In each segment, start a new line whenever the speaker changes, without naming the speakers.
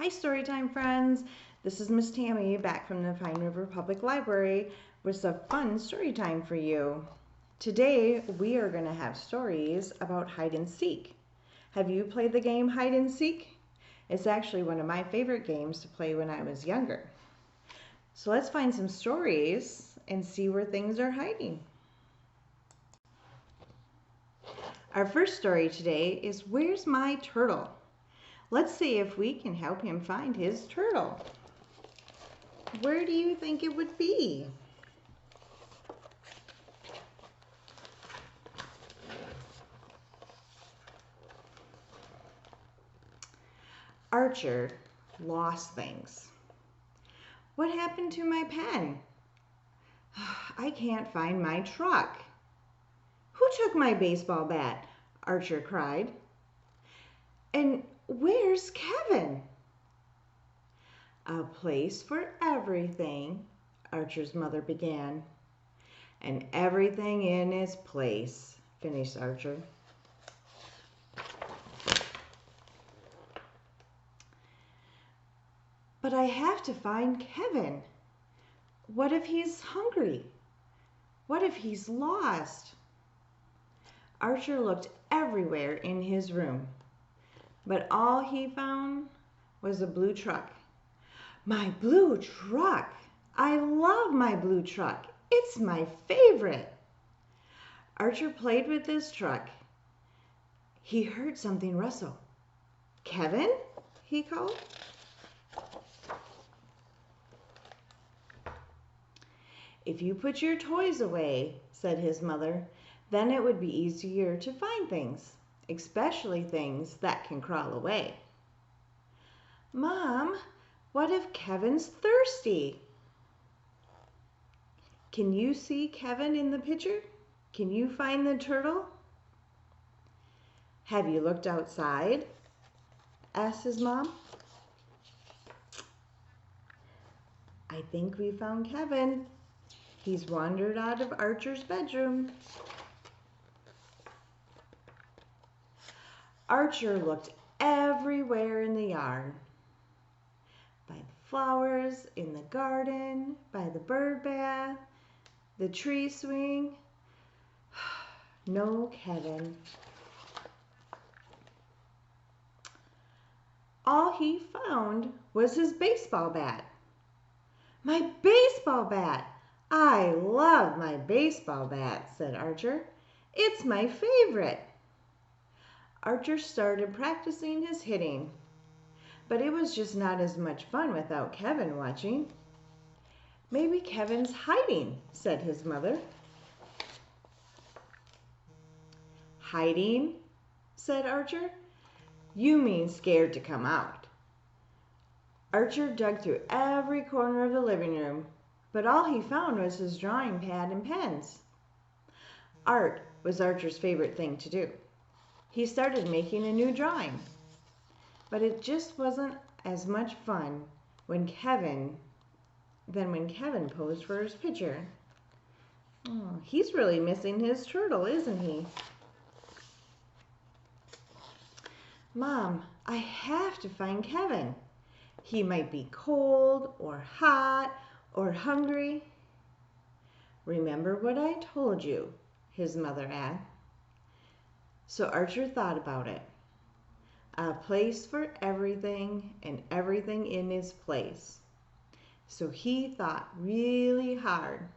Hi Storytime friends, this is Miss Tammy back from the Pine River Public Library with some fun story time for you. Today we are going to have stories about hide and seek. Have you played the game hide and seek? It's actually one of my favorite games to play when I was younger. So let's find some stories and see where things are hiding. Our first story today is Where's My Turtle? Let's see if we can help him find his turtle. Where do you think it would be? Archer lost things. What happened to my pen? I can't find my truck. Who took my baseball bat? Archer cried. And where's Kevin? A place for everything, Archer's mother began. And everything in its place, finished Archer. But I have to find Kevin. What if he's hungry? What if he's lost? Archer looked everywhere in his room, but all he found was a blue truck. My blue truck! I love my blue truck. It's my favorite. Archer played with this truck. He heard something rustle. Kevin? He called. If you put your toys away, said his mother, then it would be easier to find things, especially things that can crawl away. Mom, what if Kevin's thirsty? Can you see Kevin in the picture? Can you find the turtle? Have you looked outside? Asked his mom. I think we found Kevin. He's wandered out of Archer's bedroom. Archer looked everywhere in the yard. By the flowers, in the garden, by the bird bath, the tree swing. No Kevin. All he found was his baseball bat. My baseball bat! I love my baseball bat, said Archer. It's my favorite. Archer started practicing his hitting, but it was just not as much fun without Kevin watching. Maybe Kevin's hiding, said his mother. Hiding, said Archer. You mean scared to come out. Archer dug through every corner of the living room, but all he found was his drawing pad and pens. Art was Archer's favorite thing to do. He started making a new drawing, but it just wasn't as much fun when Kevin posed for his picture. Oh, he's really missing his turtle, isn't he? Mom, I have to find Kevin. He might be cold or hot or hungry. Remember what I told you, his mother added. So Archer thought about it. A place for everything and everything in its place. So he thought really hard.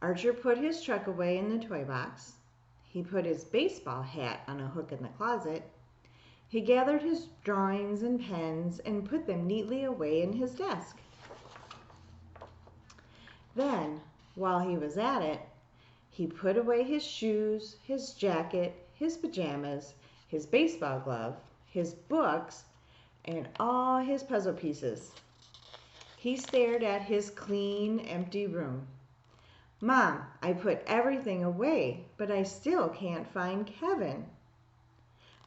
Archer put his truck away in the toy box. He put his baseball hat on a hook in the closet. He gathered his drawings and pens and put them neatly away in his desk. Then, while he was at it, he put away his shoes, his jacket, his pajamas, his baseball glove, his books, and all his puzzle pieces. He stared at his clean, empty room. Mom, I put everything away, but I still can't find Kevin.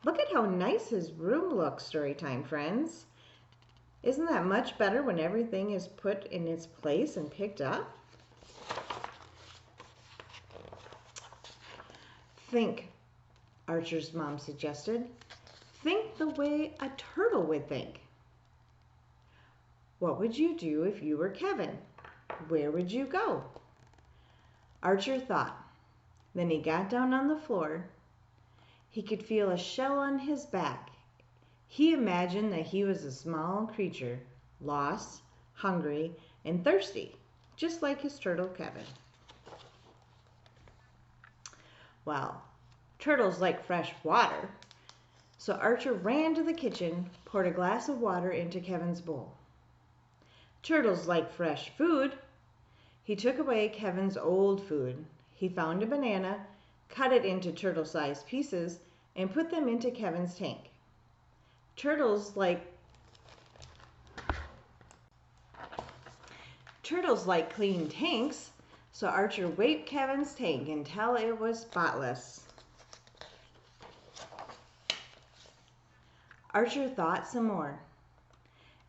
Look at how nice his room looks, Storytime friends. Isn't that much better when everything is put in its place and picked up? Think, Archer's mom suggested. Think the way a turtle would think. What would you do if you were Kevin? Where would you go? Archer thought. Then he got down on the floor. He could feel a shell on his back. He imagined that he was a small creature, lost, hungry, and thirsty, just like his turtle Kevin. Well, turtles like fresh water. So Archer ran to the kitchen, poured a glass of water into Kevin's bowl. Turtles like fresh food. He took away Kevin's old food. He found a banana, cut it into turtle-sized pieces, and put them into Kevin's tank. Turtles like clean tanks, so Archer wiped Kevin's tank until it was spotless. Archer thought some more.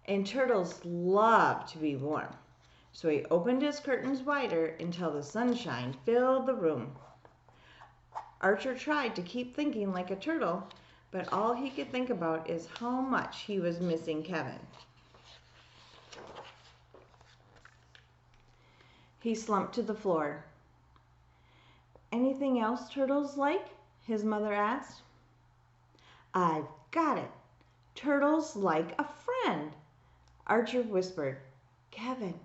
And turtles love to be warm, so he opened his curtains wider until the sunshine filled the room. Archer tried to keep thinking like a turtle, but all he could think about is how much he was missing Kevin. He slumped to the floor. "Anything else turtles like?" his mother asked. "I've got it. Turtles like a friend." Archer whispered, "Kevin,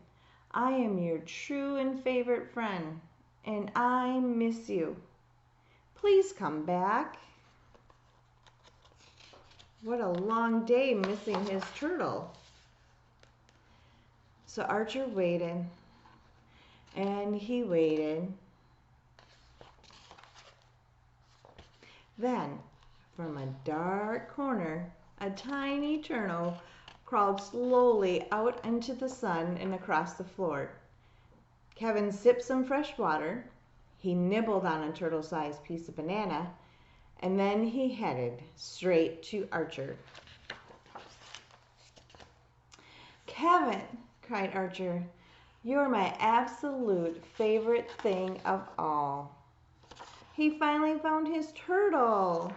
I am your true and favorite friend, and I miss you. Please come back." What a long day missing his turtle. So Archer waited, and he waited. Then, from a dark corner, a tiny turtle crawled slowly out into the sun and across the floor. Kevin sipped some fresh water. He nibbled on a turtle-sized piece of banana, and then he headed straight to Archer. "Kevin," cried Archer, "you're my absolute favorite thing of all." He finally found his turtle.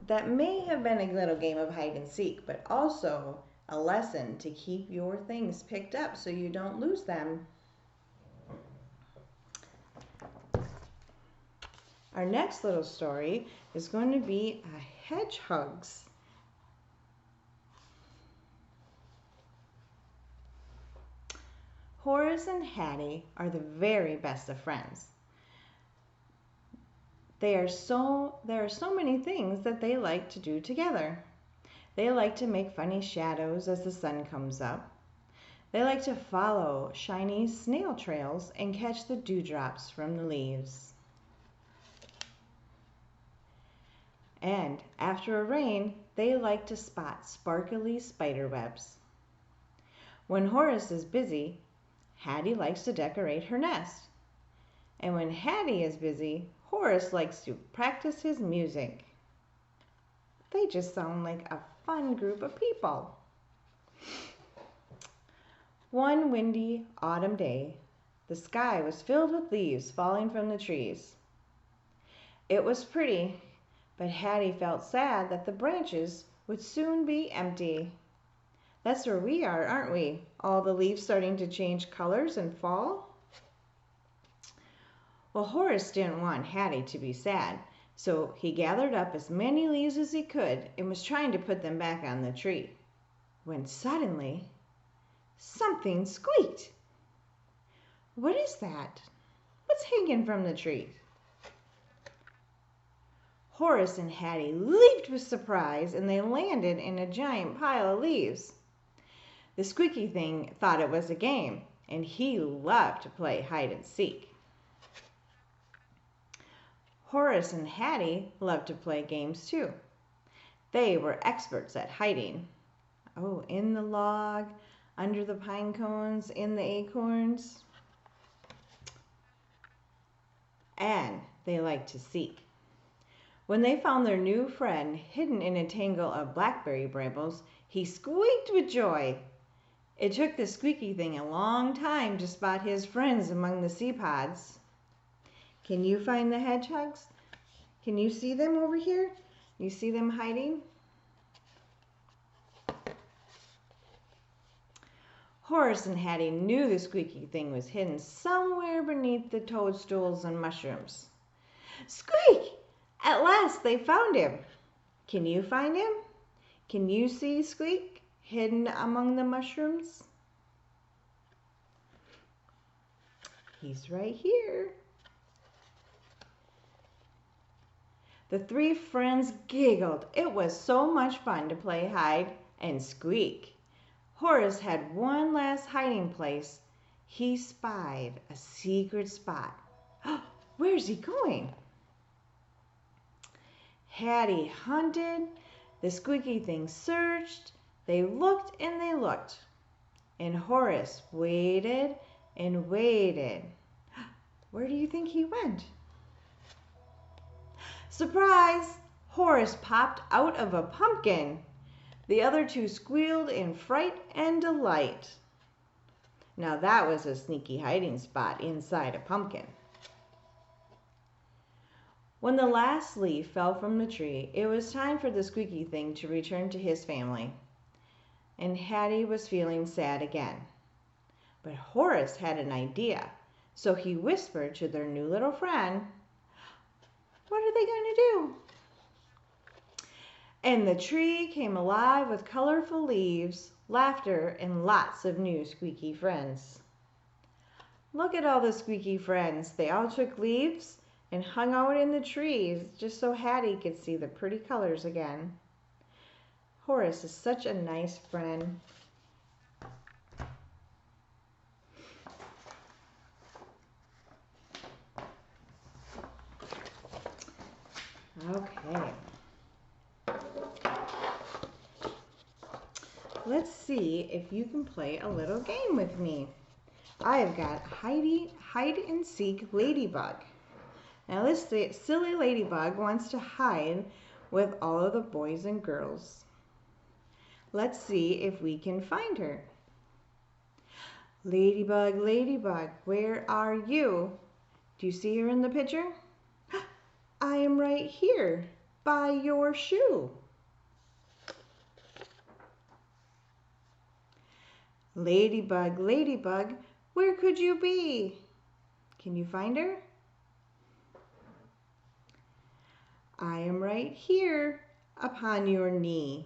That may have been a little game of hide and seek, but also a lesson to keep your things picked up so you don't lose them. Our next little story is going to be a Hedgehogs. Horace and Hattie are the very best of friends. There are so many things that they like to do together. They like to make funny shadows as the sun comes up. They like to follow shiny snail trails and catch the dewdrops from the leaves. And after a rain, they like to spot sparkly spider webs. When Horace is busy, Hattie likes to decorate her nest. And when Hattie is busy, Horace likes to practice his music. They just sound like a fun group of people. One windy autumn day, the sky was filled with leaves falling from the trees. It was pretty, but Hattie felt sad that the branches would soon be empty. That's where we are, aren't we? All the leaves starting to change colors and fall. Well, Horace didn't want Hattie to be sad, so he gathered up as many leaves as he could and was trying to put them back on the tree, when suddenly something squeaked. "What is that? What's hanging from the tree?" Horace and Hattie leaped with surprise, and they landed in a giant pile of leaves. The squeaky thing thought it was a game, and he loved to play hide and seek. Horace and Hattie loved to play games too. They were experts at hiding. Oh, in the log, under the pine cones, in the acorns. And they liked to seek. When they found their new friend hidden in a tangle of blackberry brambles, he squeaked with joy. It took the squeaky thing a long time to spot his friends among the sea pods. Can you find the hedgehogs? Can you see them over here? You see them hiding? Horace and Hattie knew the squeaky thing was hidden somewhere beneath the toadstools and mushrooms. Squeak! At last they found him. Can you find him? Can you see Squeak hidden among the mushrooms? He's right here. The three friends giggled. It was so much fun to play hide and squeak. Horace had one last hiding place. He spied a secret spot. Where's he going? Hattie hunted. The squeaky thing searched. They looked and they looked. And Horace waited and waited. Where do you think he went? Surprise! Horace popped out of a pumpkin. The other two squealed in fright and delight. Now that was a sneaky hiding spot inside a pumpkin. When the last leaf fell from the tree, it was time for the squeaky thing to return to his family. And Hattie was feeling sad again. But Horace had an idea, so he whispered to their new little friend, "What are they going to do?" And the tree came alive with colorful leaves, laughter, and lots of new squeaky friends. Look at all the squeaky friends. They all took leaves and hung out in the trees just so Hattie could see the pretty colors again. Horace is such a nice friend. Okay. Let's see if you can play a little game with me. I have got hide and seek ladybug. Now this silly ladybug wants to hide with all of the boys and girls. Let's see if we can find her. Ladybug, ladybug, where are you? Do you see her in the picture? I am right here by your shoe. Ladybug, ladybug, where could you be? Can you find her? I am right here upon your knee.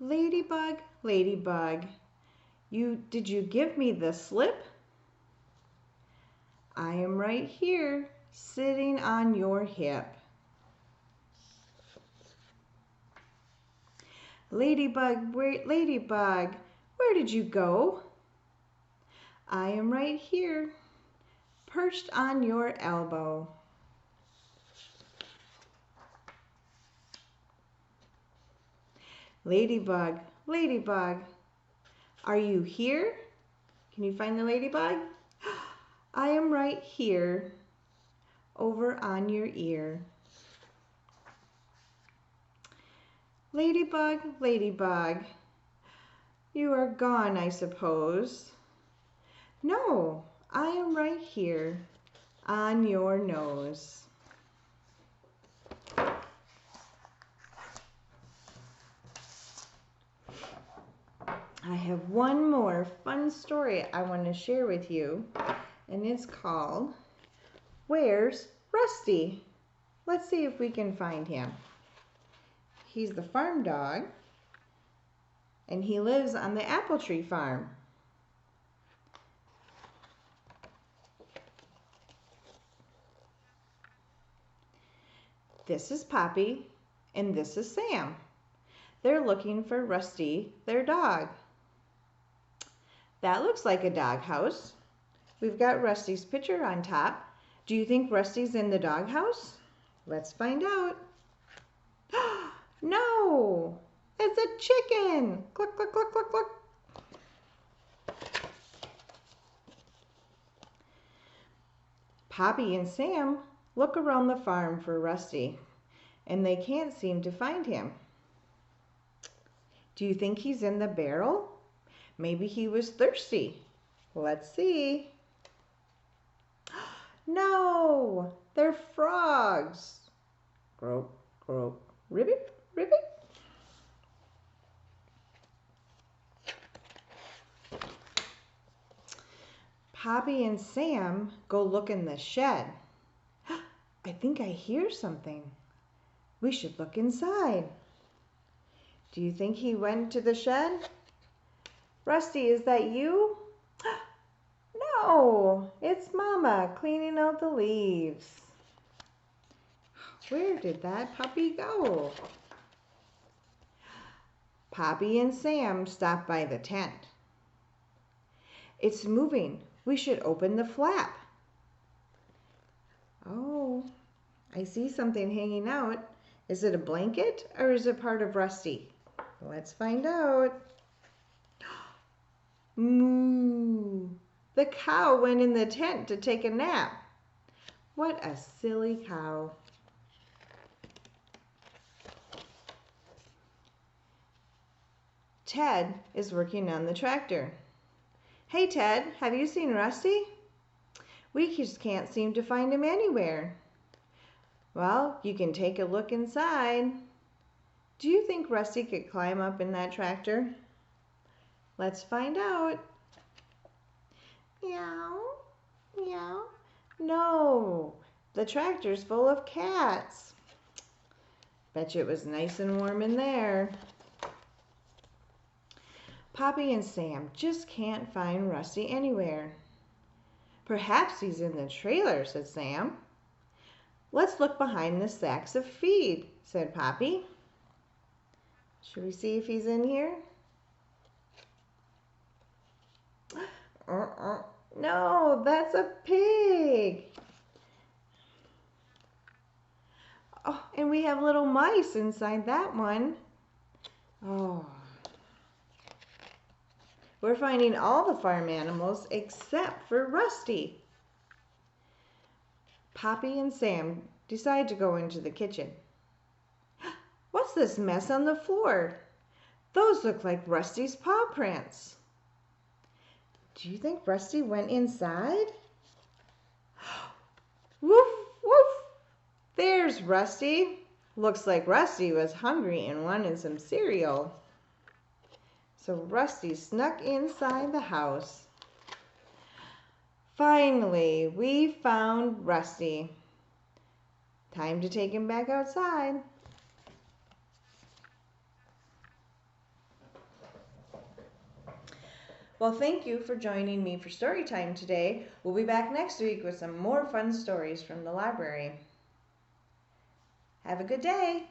Ladybug, ladybug, did you give me the slip? I am right here sitting on your hip. Ladybug, ladybug, where did you go? I am right here, perched on your elbow. Ladybug, ladybug, are you here? Can you find the ladybug? I am right here, over on your ear. Ladybug, ladybug, you are gone, I suppose. No, I am right here, on your nose. I have one more fun story I want to share with you, and it's called, Where's Rusty? Let's see if we can find him. He's the farm dog, and he lives on the apple tree farm. This is Poppy, and this is Sam. They're looking for Rusty, their dog. That looks like a doghouse. We've got Rusty's picture on top. Do you think Rusty's in the doghouse? Let's find out. No, it's a chicken. Cluck, cluck, cluck, cluck, cluck. Poppy and Sam look around the farm for Rusty, and they can't seem to find him. Do you think he's in the barrel? Maybe he was thirsty. Let's see. No, they're frogs. Croak, croak, ribbit, ribbit. Poppy and Sam go look in the shed. I think I hear something. We should look inside. Do you think he went to the shed? Rusty, is that you? No, it's Mama cleaning out the leaves. Where did that puppy go? Poppy and Sam stopped by the tent. It's moving. We should open the flap. Oh, I see something hanging out. Is it a blanket or is it part of Rusty? Let's find out. Moo! The cow went in the tent to take a nap. What a silly cow. Ted is working on the tractor. Hey Ted, have you seen Rusty? We just can't seem to find him anywhere. Well, you can take a look inside. Do you think Rusty could climb up in that tractor? Let's find out. Meow, meow. No, the tractor's full of cats. Bet you it was nice and warm in there. Poppy and Sam just can't find Rusty anywhere. Perhaps he's in the trailer, said Sam. Let's look behind the sacks of feed, said Poppy. Should we see if he's in here? No, that's a pig. Oh, and we have little mice inside that one. Oh. We're finding all the farm animals except for Rusty. Poppy and Sam decide to go into the kitchen. What's this mess on the floor? Those look like Rusty's paw prints. Do you think Rusty went inside? Woof, woof. There's Rusty. Looks like Rusty was hungry and wanted some cereal. So Rusty snuck inside the house. Finally, we found Rusty. Time to take him back outside. Well, thank you for joining me for story time today. We'll be back next week with some more fun stories from the library. Have a good day.